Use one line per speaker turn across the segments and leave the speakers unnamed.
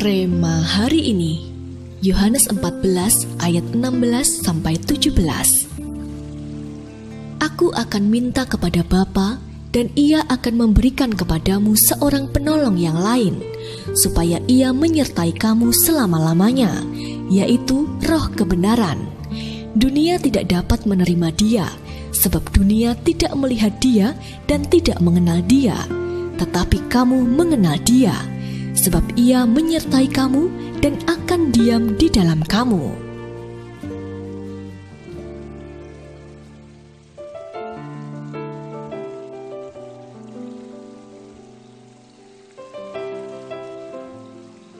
Rema hari ini, Yohanes 14 ayat 16-17. Aku akan minta kepada Bapa, dan Ia akan memberikan kepadamu seorang penolong yang lain, supaya Ia menyertai kamu selama-lamanya, yaitu Roh kebenaran. Dunia tidak dapat menerima Dia, sebab dunia tidak melihat Dia dan tidak mengenal Dia. Tetapi kamu mengenal Dia, sebab Ia menyertai kamu dan akan diam di dalam kamu.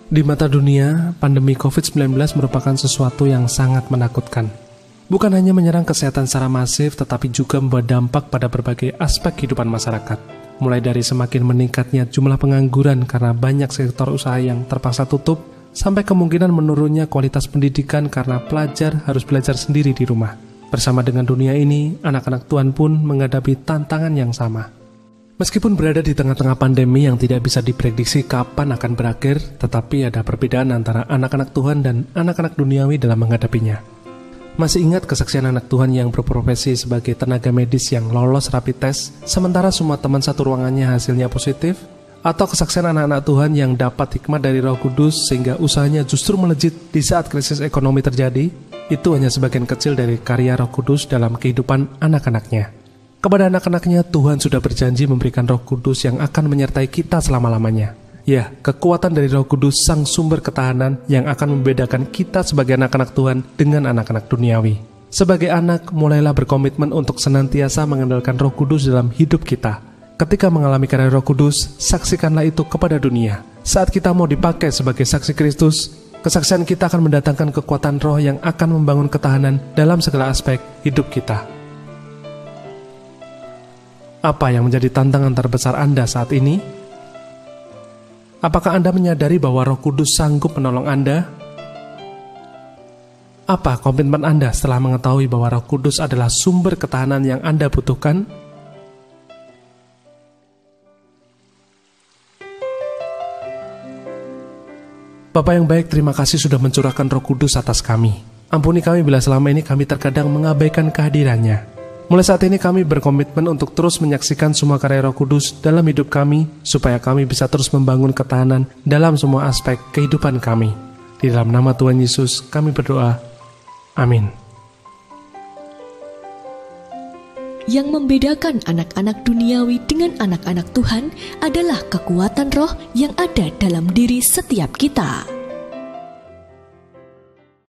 Di mata dunia, pandemi COVID-19 merupakan sesuatu yang sangat menakutkan. Bukan hanya menyerang kesehatan secara masif, tetapi juga membawa dampak pada berbagai aspek kehidupan masyarakat. Mulai dari semakin meningkatnya jumlah pengangguran karena banyak sektor usaha yang terpaksa tutup, sampai kemungkinan menurunnya kualitas pendidikan karena pelajar harus belajar sendiri di rumah. Bersama dengan dunia ini, anak-anak Tuhan pun menghadapi tantangan yang sama. Meskipun berada di tengah-tengah pandemi yang tidak bisa diprediksi kapan akan berakhir, tetapi ada perbedaan antara anak-anak Tuhan dan anak-anak duniawi dalam menghadapinya. Masih ingat kesaksian anak Tuhan yang berprofesi sebagai tenaga medis yang lolos rapid test, sementara semua teman satu ruangannya hasilnya positif? Atau kesaksian anak-anak Tuhan yang dapat hikmat dari Roh Kudus sehingga usahanya justru melejit di saat krisis ekonomi terjadi? Itu hanya sebagian kecil dari karya Roh Kudus dalam kehidupan anak-anaknya. Kepada anak-anaknya, Tuhan sudah berjanji memberikan Roh Kudus yang akan menyertai kita selama-lamanya. Ya, kekuatan dari Roh Kudus, sang sumber ketahanan yang akan membedakan kita sebagai anak-anak Tuhan dengan anak-anak duniawi. Sebagai anak, mulailah berkomitmen untuk senantiasa mengandalkan Roh Kudus dalam hidup kita. Ketika mengalami karya Roh Kudus, saksikanlah itu kepada dunia. Saat kita mau dipakai sebagai saksi Kristus, kesaksian kita akan mendatangkan kekuatan roh yang akan membangun ketahanan dalam segala aspek hidup kita. Apa yang menjadi tantangan terbesar Anda saat ini? Apakah Anda menyadari bahwa Roh Kudus sanggup menolong Anda? Apa komitmen Anda setelah mengetahui bahwa Roh Kudus adalah sumber ketahanan yang Anda butuhkan? Bapa yang baik, terima kasih sudah mencurahkan Roh Kudus atas kami. Ampuni kami bila selama ini kami terkadang mengabaikan kehadirannya. Mulai saat ini kami berkomitmen untuk terus menyaksikan semua karya Roh Kudus dalam hidup kami, supaya kami bisa terus membangun ketahanan dalam semua aspek kehidupan kami. Di dalam nama Tuhan Yesus kami berdoa. Amin.
Yang membedakan anak-anak duniawi dengan anak-anak Tuhan adalah kekuatan roh yang ada dalam diri setiap kita.